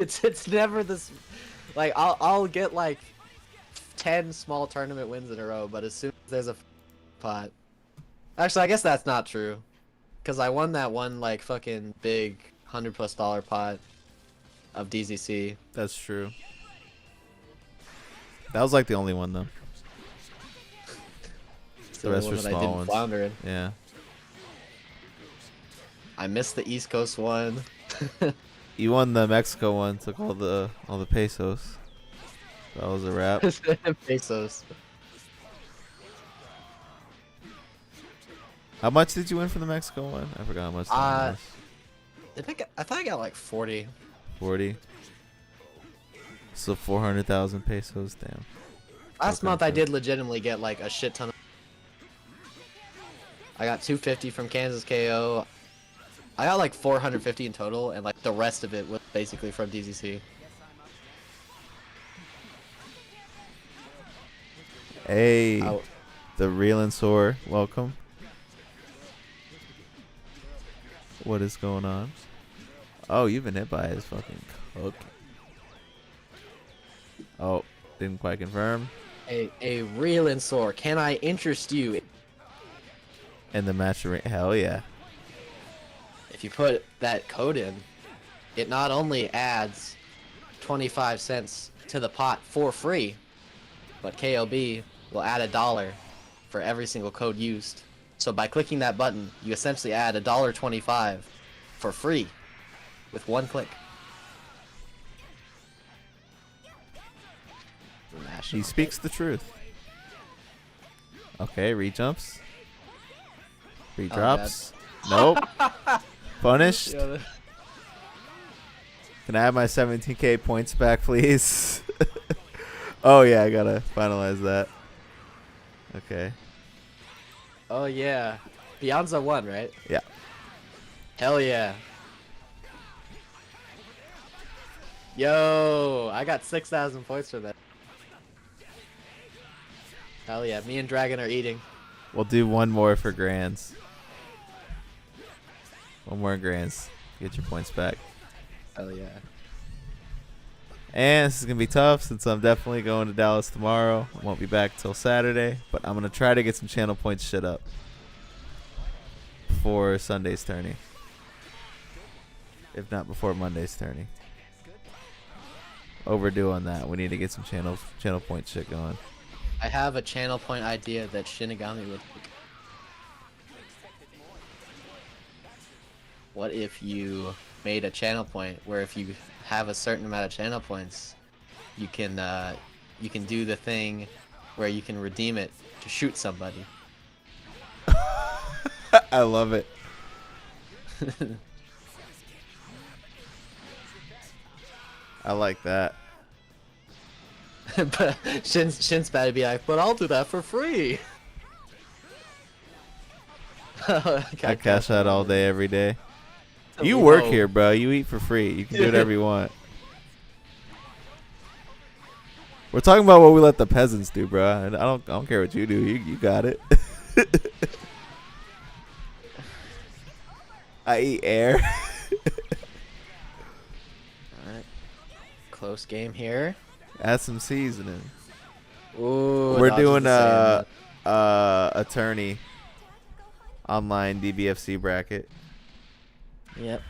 It's never this. Like I'll get like 10 small tournament wins in a row, but as soon as there's a pot, actually I guess that's not true, cause I won that one like fucking big $100+ pot of DZC. That's true. That was like the only one though. It's The the rest only were one that I small didn't ones. flounder in. Yeah. I missed the East Coast one. You won the Mexico one. Took all the pesos. That was a wrap. Pesos. How much did you win for the Mexico one? I forgot how much. That one was. I thought I got like 40. 40. So 400,000 pesos. Damn. Last Okay, month I okay. did legitimately get like a shit ton of. I got 250 from Kansas KO. I got like 450 in total, and like the rest of it was basically from DZC. Hey, I- the real and sore. Welcome. What is going on? Oh, you've been hit by his fucking cook. Oh, didn't quite confirm. A real and sore. Can I interest you? And the match, hell yeah. If you put that code in, it not only adds 25 cents to the pot for free, but KOB will add $1 for every single code used. So by clicking that button, you essentially add $1.25 for free with one click. He speaks the truth. Okay, re-jumps. Re-drops. Nope. Punished. Yeah, Can I have my 17k points back, please? Oh, yeah, I gotta finalize that. Okay. oh yeah. Beyonza won, right? Yeah. Hell yeah. Yo, I got 6,000 points for that. Hell yeah, me and Dragon are eating. We'll do one more for grands. One more grands. Get your points back. Hell yeah. And this is going to be tough since I'm definitely going to Dallas tomorrow. I won't be back till Saturday. But I'm going to try to get some channel points shit up before Sunday's tourney. If not before Monday's tourney. Overdue on that. We need to get some channel point shit going. I have a channel point idea that Shinigami would like. What if you made a channel point where if you have a certain amount of channel points, you can do the thing where you can redeem it to shoot somebody. I love it. I like that. But Shin's bad to be like, but I'll do that for free. I cash out all day, every day. You We work know. here, bro. You eat for free. You can do whatever you want. We're talking about what we let the peasants do, bro. And I don't care what you do. You got it. I eat air. Alright. Close game here. Add some seasoning. Ooh, We're dodges doing the sand. a tourney online DBFZ bracket. Yep.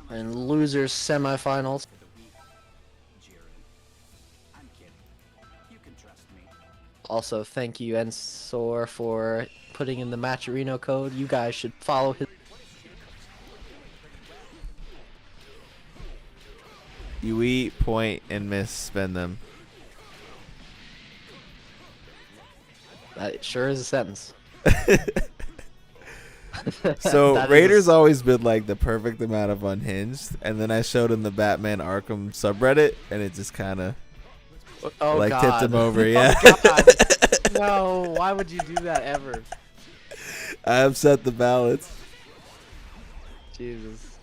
And losers semifinals. Also, thank you Ensor for putting in the Matcherino code. You guys should follow his. You eat, point, and miss. Spend them. That sure is a sentence. So That is Raiders always been like the perfect amount of unhinged, and then I showed him the Batman Arkham subreddit, and it just kind of Oh like God. tipped him over. Yeah. Oh God. No, why would you do that ever? I upset the balance. Jesus.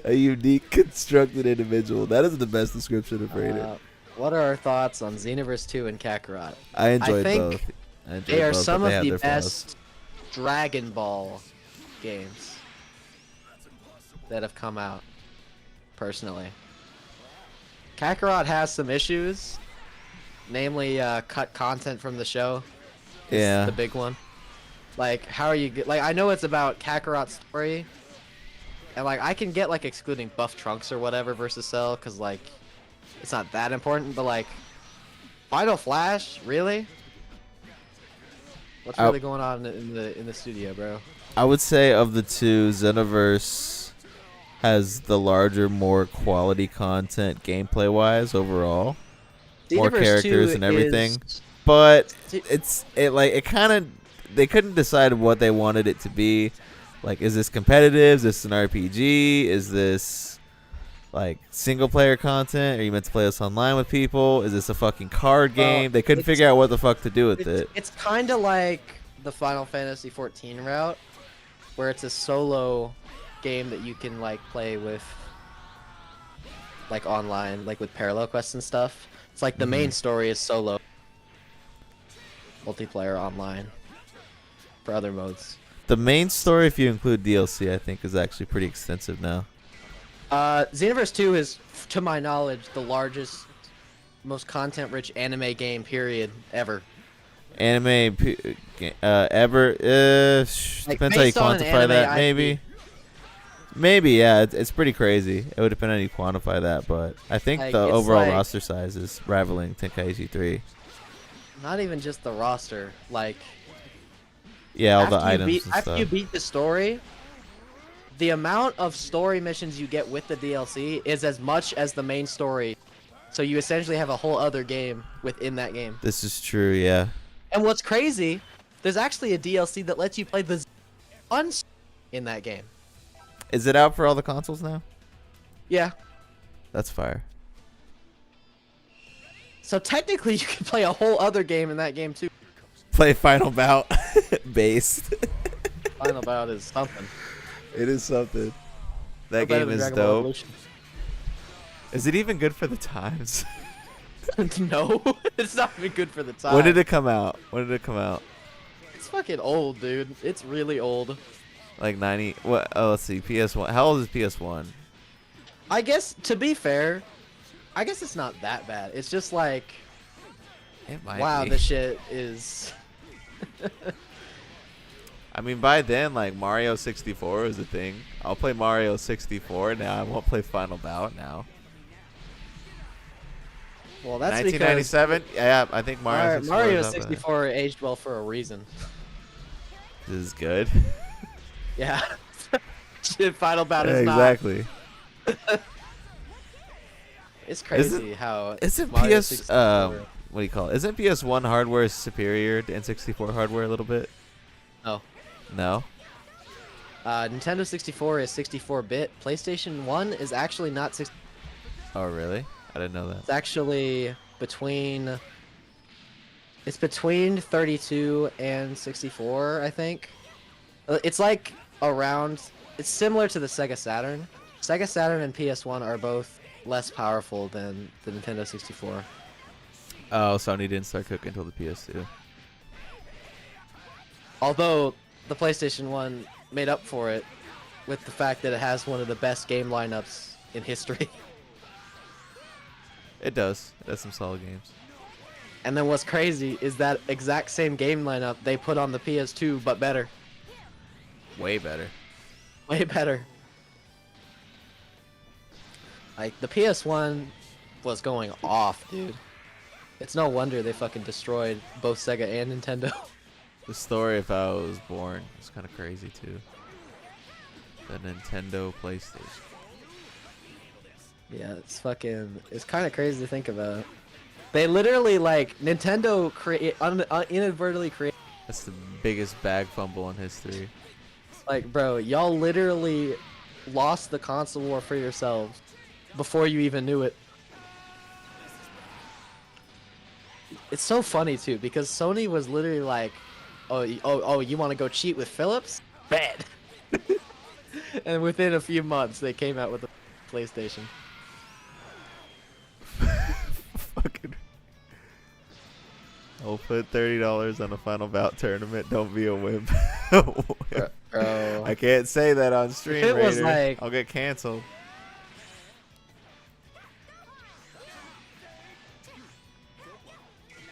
A unique constructed individual. That is the best description of Raider. What are our thoughts on Xenoverse 2 and Kakarot? I enjoyed think both. I enjoyed They are both, some but of they have the their flaws. best Dragon Ball games. that have come out, personally. Kakarot has some issues, namely cut content from the show. Yeah. The big one. Like, how are you... Like, I know it's about Kakarot's story, and, like, I can get, like, excluding Buff Trunks or whatever versus Cell, because, like, it's not that important, but, like, Final Flash? Really? What's really going on in the studio, bro? I would say of the two, Xenoverse has the larger, more quality content gameplay-wise overall. More Xenoverse characters 2 and everything. is... But it kind of... They couldn't decide what they wanted it to be. Like, is this competitive? Is this an RPG? Is this, like, single-player content? Are you meant to play this online with people? Is this a fucking card game? They couldn't figure out what the fuck to do with it. It's kind of like the Final Fantasy XIV route, where it's a solo game that you can, like, play with, like, online, like, with parallel quests and stuff. It's like the main story is solo. Multiplayer online. For other modes. The main story, if you include DLC, I think is actually pretty extensive now. Xenoverse 2 is, to my knowledge, the largest, most content-rich anime game, period, ever. Anime ever? Like, depends how you based on an quantify anime that. IP. Maybe. Maybe, yeah. It's pretty crazy. It would depend on how you quantify that, but I think Like, the it's overall like- roster size is rivaling Tenkaichi 3. Not even just the roster, like... Yeah, all the After you items beat- and After stuff. you beat the story, the amount of story missions you get with the DLC is as much as the main story. So you essentially have a whole other game within that game. This is true, yeah. And what's crazy, there's actually a DLC that lets you play the fun in that game. Is it out for all the consoles now? Yeah. That's fire. So technically you can play a whole other game in that game too. Play Final Bout based. Final Bout is something. It is something. That Better game than is Dragon Ball dope. Evolution. Is it even good for the times? No, it's not even good for the time. When did it come out? When did it come out? It's fucking old, dude. It's really old. Like 90. What? Oh, let's see. PS1. How old is PS1? I guess, to be fair, I guess it's not that bad. It's just like, It might wow, be. this shit is... I mean, by then, like, Mario 64 was a thing. I'll play Mario 64 now. I won't play Final Bout now. Well, that's 1997? Yeah, I think Mario because 64 Mario is up there. 64 aged well for a reason. This is good. Yeah. Shit, Final Bout Yeah, is exactly. not. It's crazy how Isn't Mario PS 64 what do you call it? Isn't PS1 hardware superior to N64 hardware a little bit? No. No. Nintendo 64 is 64-bit. PlayStation 1 is actually not 60. Oh, really? I didn't know that. It's actually between... It's between 32 and 64, I think. It's like around... It's similar to the Sega Saturn. Sega Saturn and PS1 are both less powerful than the Nintendo 64. Oh, Sony didn't start cooking until the PS2. Although the PlayStation 1 made up for it with the fact that it has one of the best game lineups in history. It does. It has some solid games. And then what's crazy is that exact same game lineup they put on the PS2, but better. Way better. Way better. Like, the PS1 was going off, dude. It's no wonder they fucking destroyed both Sega and Nintendo. The story of how it was born is kind of crazy, too. The Nintendo PlayStation. Yeah, it's kind of crazy to think about. They literally, like, Nintendo inadvertently created, That's the biggest bag fumble in history. like, bro, y'all literally lost the console war for yourselves before you even knew it. It's so funny, too, because Sony was literally like, oh, you want to go cheat with Philips? Bad. And within a few months, they came out with the PlayStation. Fucking. I'll put $30 on a Final Bout tournament. Don't be a wimp. bro. I can't say that on stream, If it was Raider. like- I'll get canceled.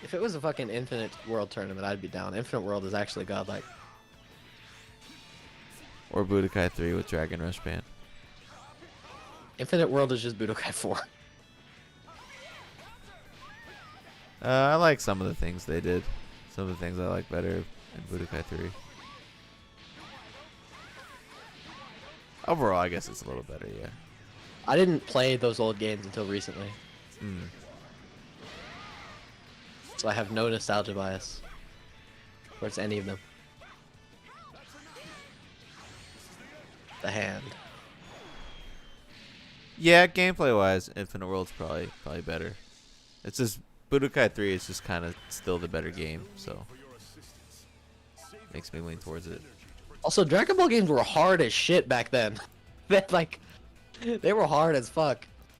If it was a fucking Infinite World tournament, I'd be down. Infinite World is actually godlike. Or Budokai 3 with Dragon Rush Band. Infinite World is just Budokai 4. I like some of the things they did. Some of the things I like better in Budokai 3. Overall, I guess it's a little better, yeah. I didn't play those old games until recently, Mm. so I have no nostalgia bias towards any of them. The hand. Yeah, gameplay-wise, Infinite World's probably better. It's just Budokai 3 is just kind of still the better game, so makes me lean towards it. Also, Dragon Ball games were hard as shit back then. That like, they were hard as fuck.